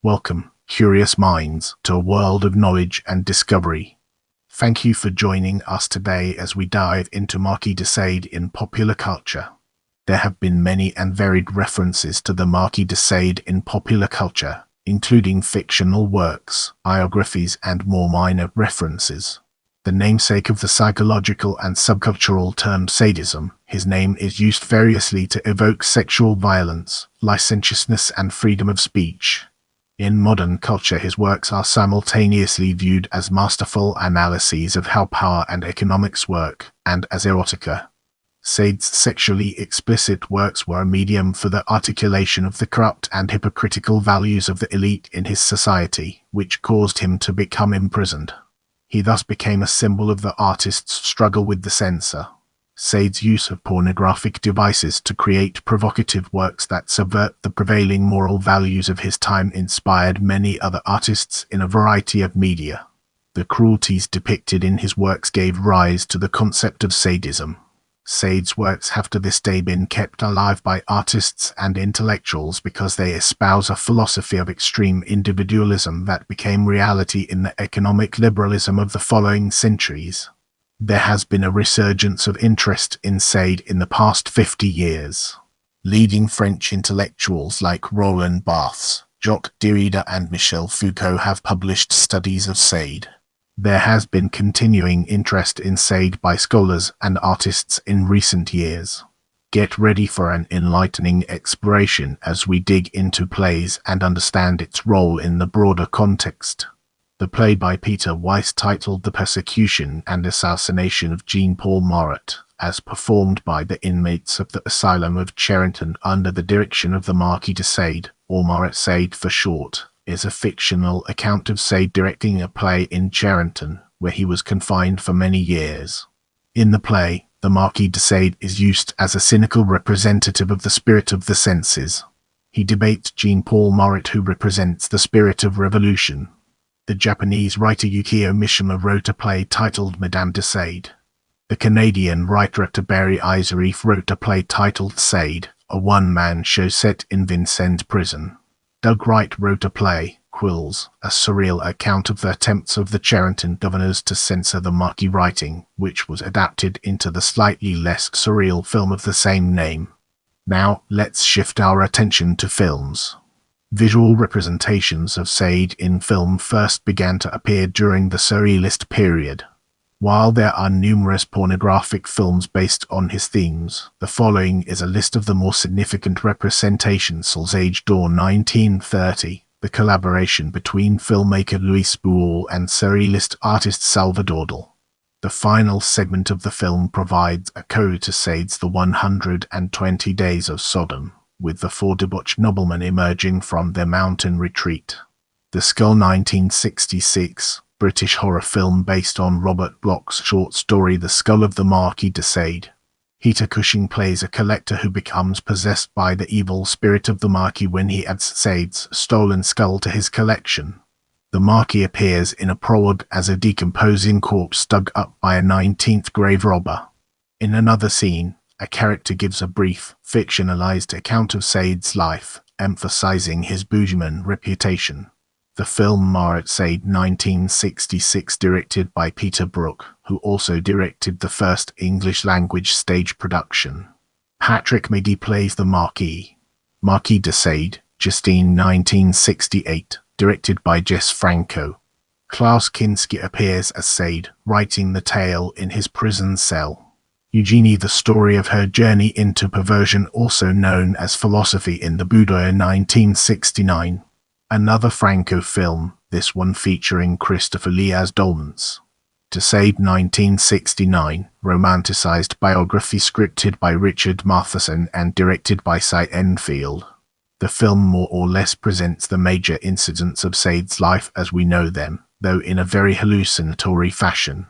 Welcome, curious minds, to a world of knowledge and discovery. Thank you for joining us today as we dive into Marquis de Sade in popular culture. There have been many and varied references to the Marquis de Sade in popular culture, including fictional works, biographies, and more minor references. The namesake of the psychological and subcultural term sadism, his name is used variously to evoke sexual violence, licentiousness, and freedom of speech. In modern culture, his works are simultaneously viewed as masterful analyses of how power and economics work, and as erotica. Sade's sexually explicit works were a medium for the articulation of the corrupt and hypocritical values of the elite in his society, which caused him to become imprisoned. He thus became a symbol of the artist's struggle with the censor. Sade's use of pornographic devices to create provocative works that subvert the prevailing moral values of his time inspired many other artists in a variety of media. The cruelties depicted in his works gave rise to the concept of sadism. Sade's works have to this day been kept alive by artists and intellectuals because they espouse a philosophy of extreme individualism that became reality in the economic liberalism of the following centuries. There has been a resurgence of interest in Sade in the past 50 years. Leading French intellectuals like Roland Barthes, Jacques Derrida, and Michel Foucault have published studies of Sade. There has been continuing interest in Sade by scholars and artists in recent years. Get ready for an enlightening exploration as we dig into plays and understand its role in the broader context. The play by Peter Weiss titled The Persecution and Assassination of Jean-Paul Marat, as performed by the inmates of the Asylum of Charenton under the direction of the Marquis de Sade, or Marat Sade for short, is a fictional account of Sade directing a play in Charenton, where he was confined for many years. In the play, the Marquis de Sade is used as a cynical representative of the spirit of the senses. He debates Jean-Paul Marat, who represents the spirit of revolution. The Japanese writer Yukio Mishima wrote a play titled Madame de Sade. The Canadian writer Tabari Izarif wrote a play titled Sade, a one-man show set in Vincennes prison. Doug Wright wrote a play, Quills, a surreal account of the attempts of the Charenton governors to censor the Marquis writing, which was adapted into the slightly less surreal film of the same name. Now, let's shift our attention to films. Visual representations of Sade in film first began to appear during the Surrealist period. While there are numerous pornographic films based on his themes, the following is a list of the more significant representations. Age Dawn 1930, the collaboration between filmmaker Luis Buñuel and Surrealist artist Salvador Dalí. The final segment of the film provides a code to Sade's The 120 Days of Sodom, with the four debauched noblemen emerging from their mountain retreat. The Skull 1966, British horror film based on Robert Bloch's short story The Skull of the Marquis de Sade. Peter Cushing plays a collector who becomes possessed by the evil spirit of the Marquis when he adds Sade's stolen skull to his collection. The Marquis appears in a prologue as a decomposing corpse dug up by a 19th grave robber. In another scene, a character gives a brief, fictionalized account of Sade's life, emphasizing his bourgeois reputation. The film Marat Sade 1966, directed by Peter Brook, who also directed the first English-language stage production. Patrick Magee plays the Marquis. Marquis de Sade, Justine 1968, directed by Jess Franco. Klaus Kinski appears as Sade, writing the tale in his prison cell. Eugenie, the story of her journey into perversion, also known as philosophy in the Boudoir 1969. Another Franco film, this one featuring Christopher Lee as Dolmans. De Sade 1969, romanticized biography scripted by Richard Matheson and directed by Cy Enfield. The film more or less presents the major incidents of Sade's life as we know them, though in a very hallucinatory fashion.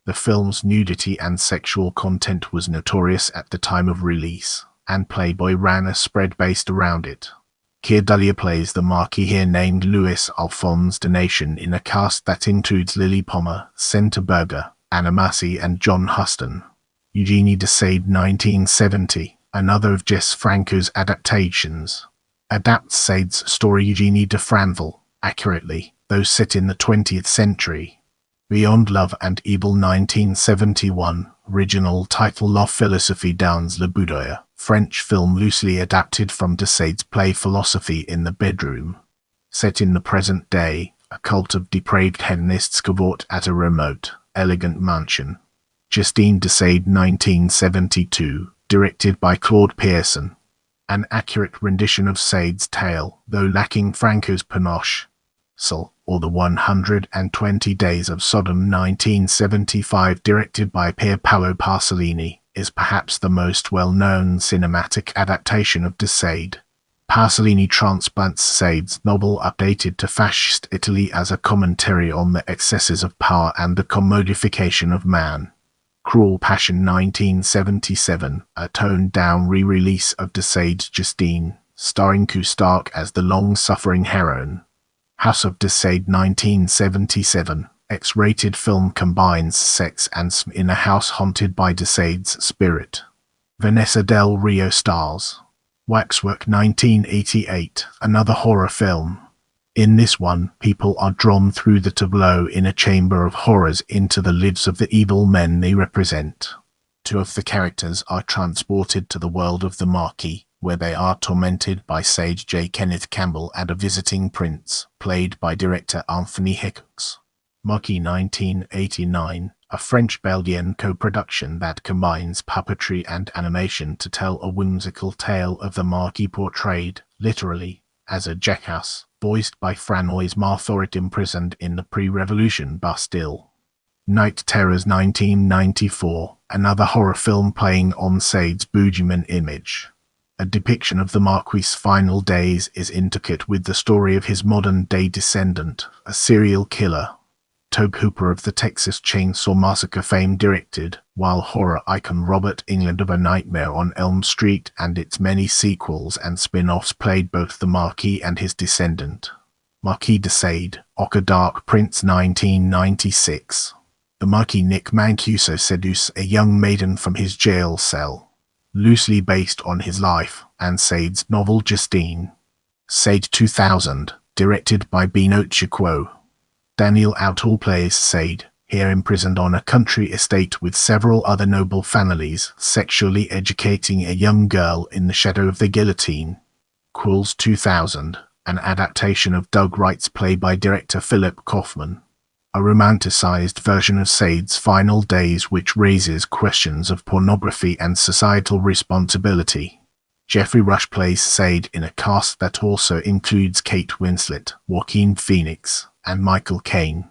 The film's nudity and sexual content was notorious at the time of release, and Playboy ran a spread based around it. Keir Dullea plays the Marquis, here named Louis Alphonse de Nation, in a cast that includes Lily Palmer, Senta Berger, Anna Massey, and John Huston. Eugenie de Sade 1970, another of Jess Franco's adaptations. Adapts Sade's story. Eugenie de Franville, accurately, though set in the 20th century. Beyond Love and Evil 1971, original title La philosophie dans le boudoir, French film loosely adapted from de Sade's play Philosophy in the Bedroom. Set in the present day, a cult of depraved hedonists cavort at a remote, elegant mansion. Justine de Sade 1972, directed by Claude Pierson. An accurate rendition of Sade's tale, though lacking Franco's panache. Or the 120 Days of Sodom 1975, directed by Pier Paolo Pasolini, is perhaps the most well-known cinematic adaptation of de Sade. Pasolini transplants Sade's novel updated to fascist Italy as a commentary on the excesses of power and the commodification of man. Cruel Passion 1977, a toned-down re-release of de Sade's Justine, starring Q Stark as the long-suffering heroine. House of de Sade 1977, X-rated film combines sex and sm in a house haunted by de Sade's spirit. Vanessa Del Rio stars. Waxwork 1988, another horror film. In this one, people are drawn through the tableau in a chamber of horrors into the lives of the evil men they represent. Two of the characters are transported to the world of the Marquis, where they are tormented by Sage J. Kenneth Campbell and a visiting prince, played by director Anthony Hicks. Marquis 1989, a French-Belgian co-production that combines puppetry and animation to tell a whimsical tale of the Marquis portrayed, literally, as a jackass, voiced by Franois Marthorit, imprisoned in the pre-revolution Bastille. Night Terrors 1994, another horror film playing on Sade's boogeyman image. A depiction of the Marquis' final days is intricate with the story of his modern-day descendant, a serial killer. Tobe Hooper of the Texas Chainsaw Massacre fame directed, while horror icon Robert Englund of A Nightmare on Elm Street and its many sequels and spin-offs played both the Marquis and his descendant. Marquis de Sade, Ocker Dark Prince 1996. The Marquis Nick Mancuso seduces a young maiden from his jail cell. Loosely based on his life and Sade's novel Justine. Sade 2000, directed by Bino Chikwo. Daniel Outall plays Sade, here imprisoned on a country estate with several other noble families, sexually educating a young girl in the shadow of the guillotine. Quills 2000, an adaptation of Doug Wright's play by director Philip Kaufman. A romanticized version of Sade's final days which raises questions of pornography and societal responsibility. Jeffrey Rush plays Sade in a cast that also includes Kate Winslet, Joaquin Phoenix, and Michael Caine.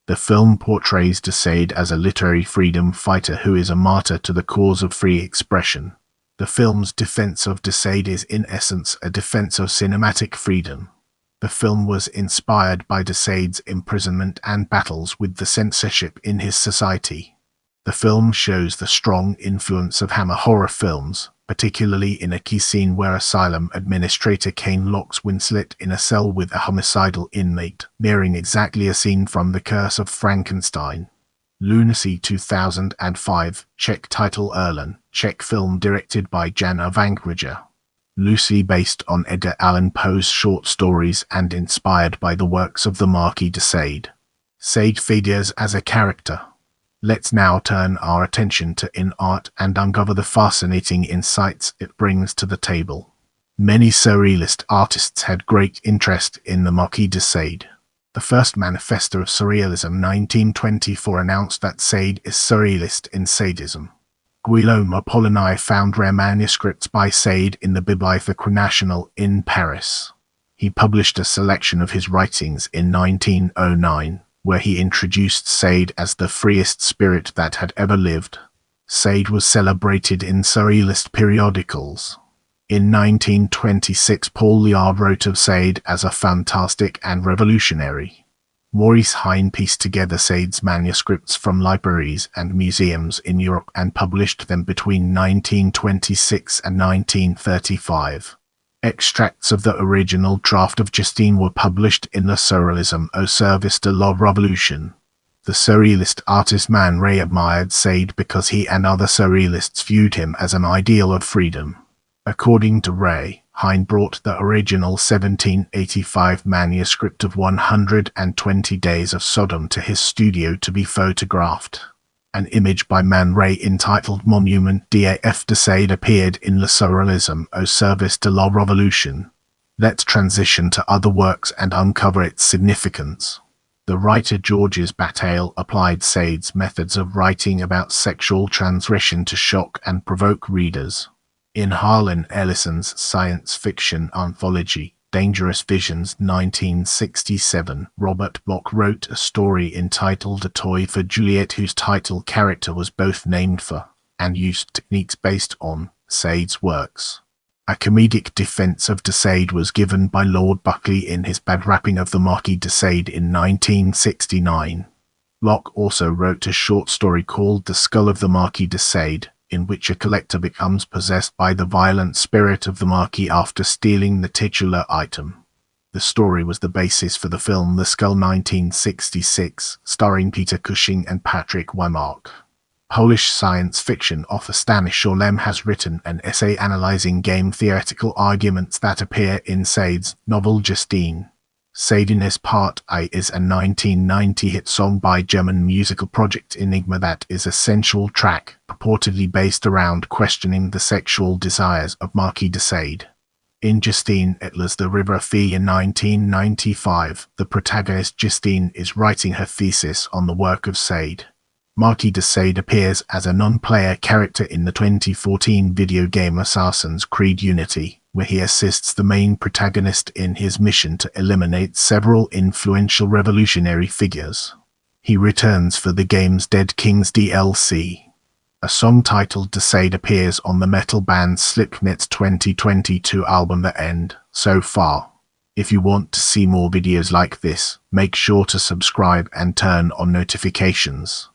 The film portrays de Sade as a literary freedom fighter who is a martyr to the cause of free expression. The film's defense of de Sade is in essence a defense of cinematic freedom. The film was inspired by de Sade's imprisonment and battles with the censorship in his society. The film shows the strong influence of Hammer horror films, particularly in a key scene where asylum administrator Caine locks Winslet in a cell with a homicidal inmate, mirroring exactly a scene from The Curse of Frankenstein. Lunacy 2005, Czech title Erlen, Czech film directed by Jana Vankrija. Loosely based on Edgar Allan Poe's short stories and inspired by the works of the Marquis de Sade. Sade figures as a character. Let's now turn our attention to in art and uncover the fascinating insights it brings to the table. Many surrealist artists had great interest in the Marquis de Sade. The first manifesto of surrealism 1924 announced that Sade is surrealist in sadism. Guillaume Apollinaire found rare manuscripts by Sade in the Bibliothèque Nationale in Paris. He published a selection of his writings in 1909, where he introduced Sade as the freest spirit that had ever lived. Sade was celebrated in surrealist periodicals. In 1926, Paul Liard wrote of Sade as a fantastic and revolutionary. Maurice Hine pieced together Sade's manuscripts from libraries and museums in Europe and published them between 1926 and 1935. Extracts of the original draft of Justine were published in Le Surrealisme au service de la Révolution. The surrealist artist Man Ray admired Sade because he and other surrealists viewed him as an ideal of freedom. According to Ray, Hine brought the original 1785 manuscript of 120 Days of Sodom to his studio to be photographed. An image by Man Ray entitled Monument de Sade appeared in Le Surrealisme au service de la Révolution. Let's transition to other works and uncover its significance. The writer Georges Bataille applied Sade's methods of writing about sexual transgression to shock and provoke readers. In Harlan Ellison's science fiction anthology, Dangerous Visions 1967, Robert Bloch wrote a story entitled A Toy for Juliet, whose title character was both named for and used techniques based on Sade's works. A comedic defense of de Sade was given by Lord Buckley in his bad rapping of the Marquis de Sade in 1969. Bloch also wrote a short story called The Skull of the Marquis de Sade, in which a collector becomes possessed by the violent spirit of the Marquis after stealing the titular item. The story was the basis for the film The Skull 1966, starring Peter Cushing and Patrick Wymark. Polish science fiction author Stanislaw Szolem has written an essay analyzing game theoretical arguments that appear in Sade's novel Justine. Sade in his Part I is a 1990 hit song by German musical project Enigma that is a sensual track, purportedly based around questioning the sexual desires of Marquis de Sade. In Justine Etler's The River Fee in 1995, the protagonist Justine is writing her thesis on the work of Sade. Marquis de Sade appears as a non-player character in the 2014 video game Assassin's Creed Unity, where he assists the main protagonist in his mission to eliminate several influential revolutionary figures. He returns for the game's Dead Kings DLC. A song titled De Sade appears on the metal band Slipknot's 2022 album The End, So Far. If you want to see more videos like this, make sure to subscribe and turn on notifications.